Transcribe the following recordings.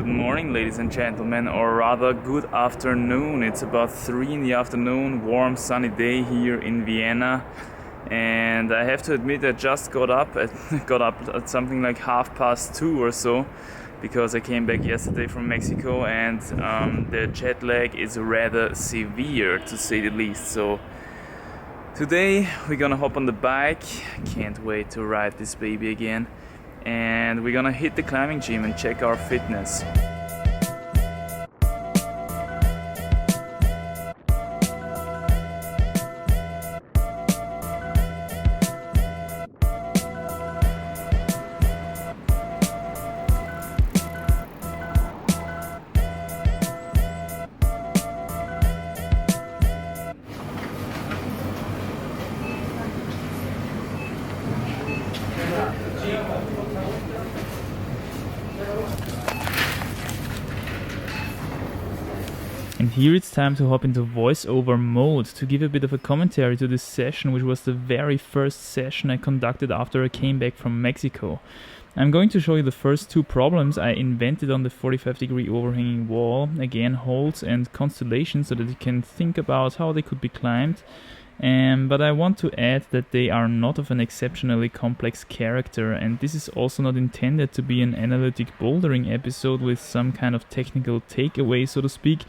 morning, ladies and gentlemen, or rather good afternoon. It's about 3 in the afternoon, warm sunny day here in Vienna, and I have to admit I just got up at something like 2:30 or so, because I came back yesterday from Mexico, and the jet lag is rather severe, to say the least. So today we're gonna hop on the bike. Can't wait to ride this baby again. And we're gonna hit the climbing gym and check our fitness. And here it's time to hop into voiceover mode to give a bit of a commentary to this session, which was the very first session I conducted after I came back from Mexico. I'm going to show you the first two problems I invented on the 45-degree overhanging wall, again holds and constellations, so that you can think about how they could be climbed. But I want to add that they are not of an exceptionally complex character, and this is also not intended to be an analytic bouldering episode with some kind of technical takeaway, so to speak.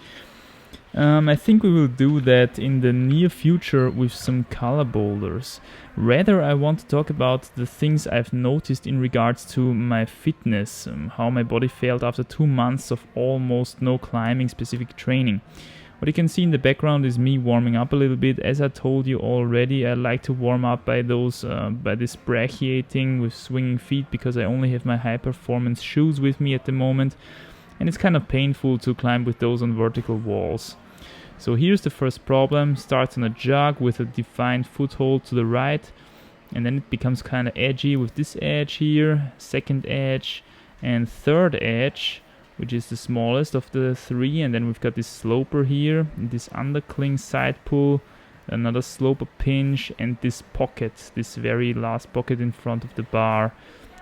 I think we will do that in the near future with some color boulders. Rather, I want to talk about the things I've noticed in regards to my fitness, how my body felt after 2 months of almost no climbing specific training. What you can see in the background is me warming up a little bit. As I told you already, I like to warm up by this brachiating with swinging feet, because I only have my high performance shoes with me at the moment, and it's kind of painful to climb with those on vertical walls. So here's the first problem. Starts on a jog with a defined foothold to the right, and then it becomes kind of edgy with this edge here, second edge and third edge, which is the smallest of the three, and then we've got this sloper here, this undercling side pull, another sloper pinch, and this pocket, this very last pocket in front of the bar.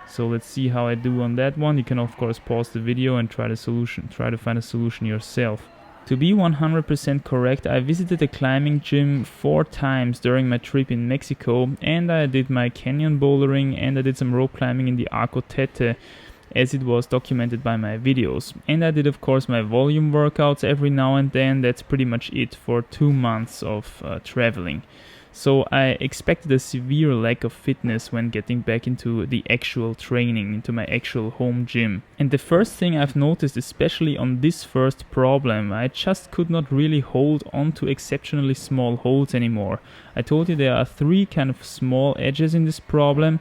So let's see how I do on that one. You can of course pause the video and try to find a solution yourself. To be 100% correct, I visited a climbing gym 4 times during my trip in Mexico, and I did my canyon bouldering, and I did some rope climbing in the Arco Tete, as it was documented by my videos. And I did of course my volume workouts every now and then. That's pretty much it for 2 months of traveling. So I expected a severe lack of fitness when getting back into the actual training, into my actual home gym. And the first thing I've noticed, especially on this first problem, I just could not really hold on to exceptionally small holds anymore. I told you there are 3 kind of small edges in this problem,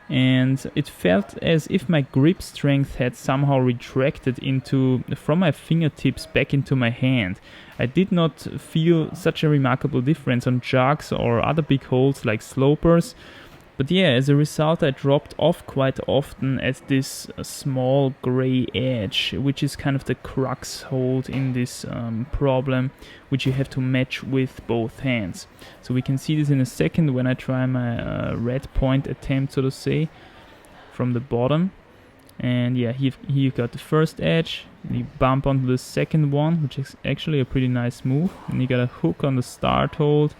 and it felt as if my grip strength had somehow retracted from my fingertips back into my hand. I did not feel such a remarkable difference on jogs or other big holds like slopers, but yeah, as a result I dropped off quite often at this small gray edge, which is kind of the crux hold in this problem, which you have to match with both hands. So we can see this in a second when I try my red point attempt, so to say, from the bottom. And yeah, here you got the first edge, you bump onto the second one, which is actually a pretty nice move, and you got a hook on the start hold,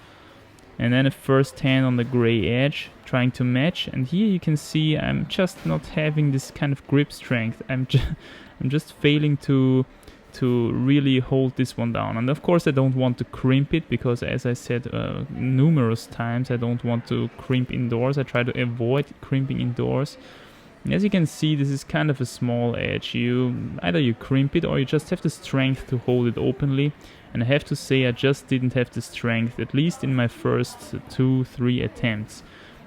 and then a first hand on the gray edge, trying to match. And here you can see I'm just not having this kind of grip strength. I'm just failing to really hold this one down. And of course I don't want to crimp it, because as I said numerous times, I don't want to crimp indoors. I try to avoid crimping indoors. And as you can see, this is kind of a small edge. Either you crimp it or you just have the strength to hold it openly. And I have to say I just didn't have the strength, at least in my first 2-3 attempts.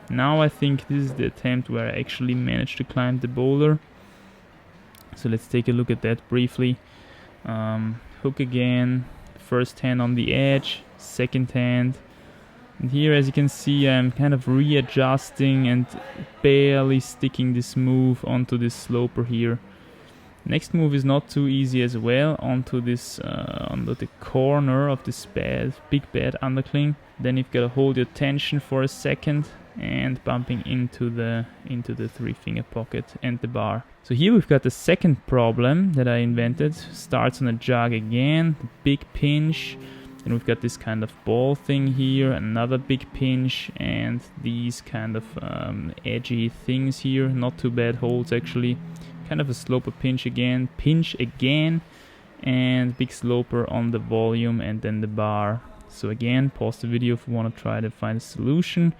Now I think this is the attempt where I actually managed to climb the boulder. So let's take a look at that briefly. Hook again, first hand on the edge, second hand. And here, as you can see, I'm kind of readjusting and barely sticking this move onto this sloper here. Next move is not too easy as well, onto the corner of this big bad undercling. Then you've got to hold your tension for a second, and bumping into the 3-finger pocket and the bar. So here we've got the second problem that I invented. Starts on a jug again, big pinch, and we've got this kind of ball thing here, another big pinch, and these kind of edgy things here, not too bad holds actually. Kind of a sloper pinch again, and big sloper on the volume and then the bar. So again, pause the video if you want to try to find a solution.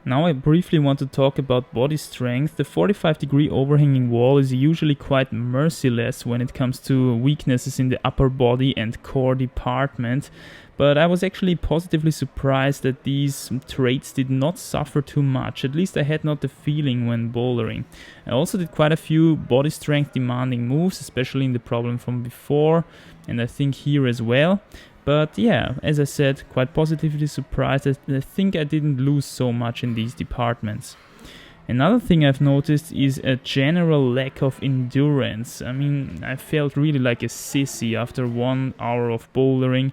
Now I briefly want to talk about body strength. The 45-degree overhanging wall is usually quite merciless when it comes to weaknesses in the upper body and core department, but I was actually positively surprised that these traits did not suffer too much. At least I had not the feeling when bouldering. I also did quite a few body strength demanding moves, especially in the problem from before, and I think here as well. But yeah, as I said, quite positively surprised. I think I didn't lose so much in these departments. Another thing I've noticed is a general lack of endurance. I mean, I felt really like a sissy after 1 hour of bouldering.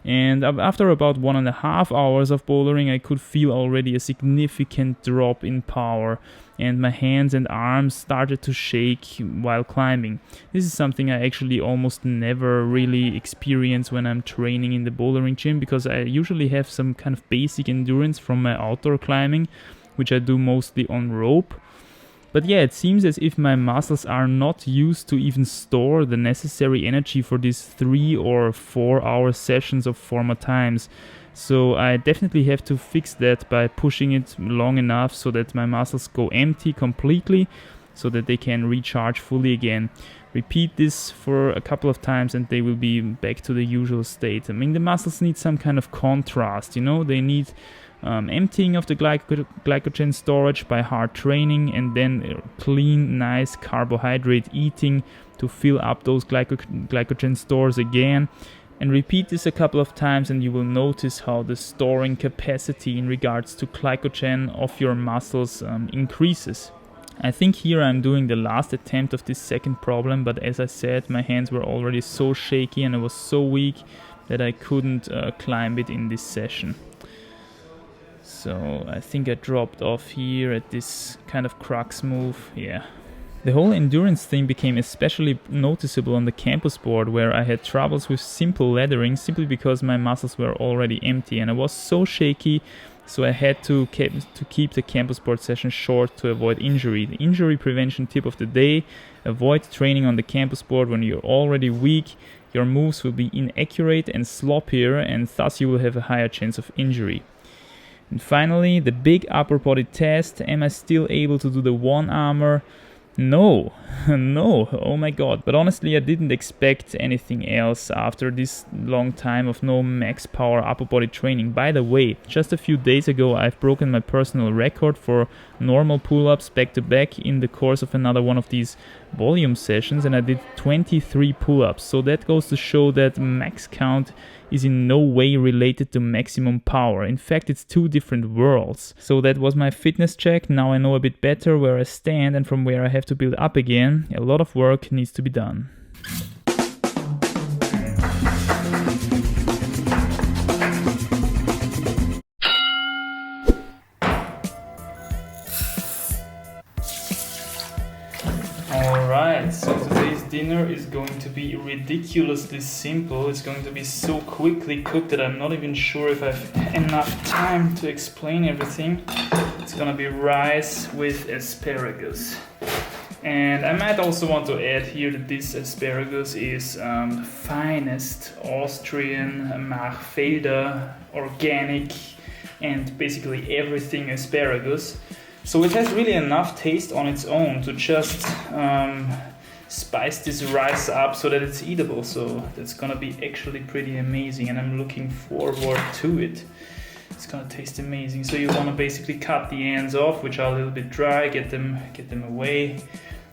And after about 1.5 hours of bouldering, I could feel already a significant drop in power, and my hands and arms started to shake while climbing. This is something I actually almost never really experience when I'm training in the bouldering gym, because I usually have some kind of basic endurance from my outdoor climbing, which I do mostly on rope. But yeah, it seems as if my muscles are not used to even store the necessary energy for these 3 or 4 hour sessions of former times. So I definitely have to fix that by pushing it long enough so that my muscles go empty completely, so that they can recharge fully again. Repeat this for a couple of times and they will be back to the usual state. I mean, the muscles need some kind of contrast, you know, they need emptying of the glycogen storage by hard training, and then clean, nice carbohydrate eating to fill up those glycogen stores again. And repeat this a couple of times and you will notice how the storing capacity in regards to glycogen of your muscles increases. I think here I'm doing the last attempt of this second problem, but as I said, my hands were already so shaky and I was so weak that I couldn't climb it in this session. So I think I dropped off here at this kind of crux move, yeah. The whole endurance thing became especially noticeable on the campus board, where I had troubles with simple laddering simply because my muscles were already empty and I was so shaky, so I had to keep the campus board session short to avoid injury. The injury prevention tip of the day: avoid training on the campus board when you're already weak. Your moves will be inaccurate and sloppier, and thus you will have a higher chance of injury. And finally, the big upper body test. Am I still able to do the one-armer? No, no, oh my god. But honestly, I didn't expect anything else after this long time of no max power upper body training. By the way, just a few days ago I've broken my personal record for normal pull-ups back to back in the course of another one of these volume sessions, and I did 23 pull-ups. So that goes to show that max count is in no way related to maximum power. In fact, it's two different worlds. So that was my fitness check. Now I know a bit better where I stand and from where I have to build up again. A lot of work needs to be done. Alright, so today's dinner is going to be ridiculously simple. It's going to be so quickly cooked that I'm not even sure if I have enough time to explain everything. It's gonna be rice with asparagus. And I might also want to add here that this asparagus is the finest Austrian Machfelder, organic, and basically everything asparagus. So it has really enough taste on its own to just spice this rice up so that it's eatable. So that's gonna be actually pretty amazing, and I'm looking forward to it. It's gonna taste amazing. So you wanna basically cut the ends off, which are a little bit dry, get them away.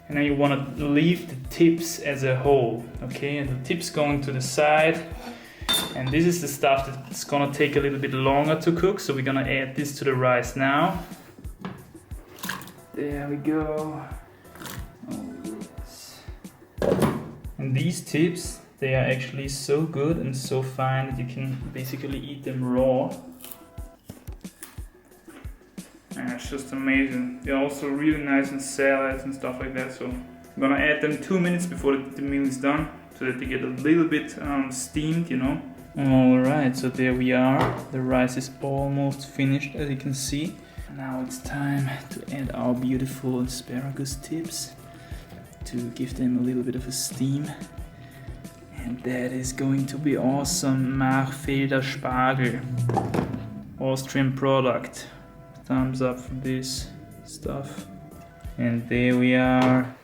And then you wanna leave the tips as a whole, okay? And the tips going to the side. And this is the stuff that's gonna take a little bit longer to cook. So we're gonna add this to the rice now. There we go. Oh, yes. And these tips, they are actually so good and so fine that you can basically eat them raw. And it's just amazing. They're also really nice in salads and stuff like that. So I'm gonna add them 2 minutes before the meal is done, so that they get a little bit steamed, you know. Alright, so there we are. The rice is almost finished, as you can see. Now it's time to add our beautiful asparagus tips to give them a little bit of a steam. And that is going to be awesome. Machfelder Spargel. Austrian product. Thumbs up for this stuff. And there we are.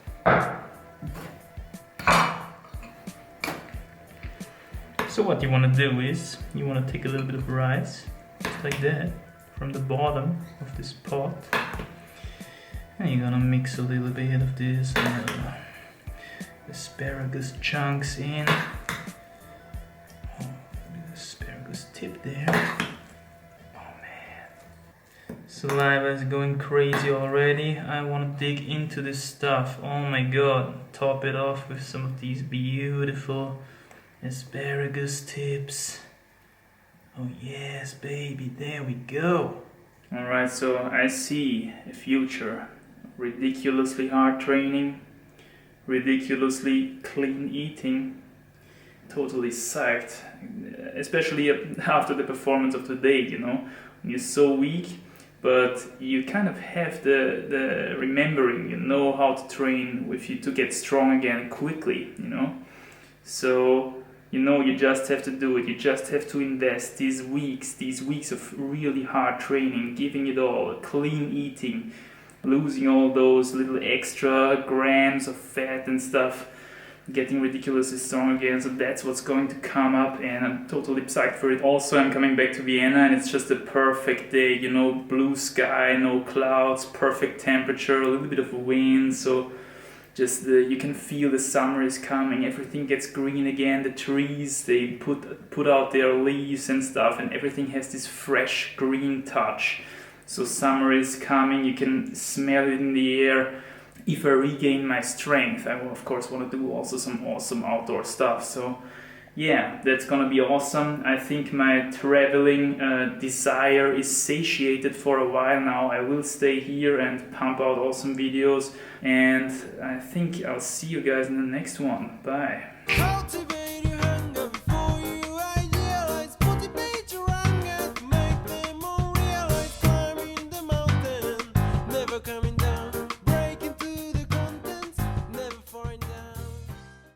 So what you want to do is, you want to take a little bit of rice, just like that, from the bottom of this pot. And you're gonna mix a little bit of this asparagus chunks in. Oh, asparagus tip there. Oh man. Saliva is going crazy already. I want to dig into this stuff. Oh my god. Top it off with some of these beautiful asparagus tips. Oh yes, baby, there we go. Alright, so I see a future. Ridiculously hard training, ridiculously clean eating. Totally psyched, especially after the performance of today, you know. You're so weak, but you kind of have the remembering, you know how to train with you to get strong again quickly, you know. So you know, you just have to do it. You just have to invest these weeks of really hard training, giving it all, clean eating, losing all those little extra grams of fat and stuff, getting ridiculously strong again. So that's what's going to come up, and I'm totally psyched for it. Also, I'm coming back to Vienna, and it's just a perfect day, you know, blue sky, no clouds, perfect temperature, a little bit of wind, so just you can feel the summer is coming. Everything gets green again. The trees, they put out their leaves and stuff, and everything has this fresh green touch. So summer is coming. You can smell it in the air. If I regain my strength, I will of course want to do also some awesome outdoor stuff. So yeah, that's gonna be awesome. I think my traveling desire is satiated for a while now. I will stay here and pump out awesome videos, and I think I'll see you guys in the next one. Bye.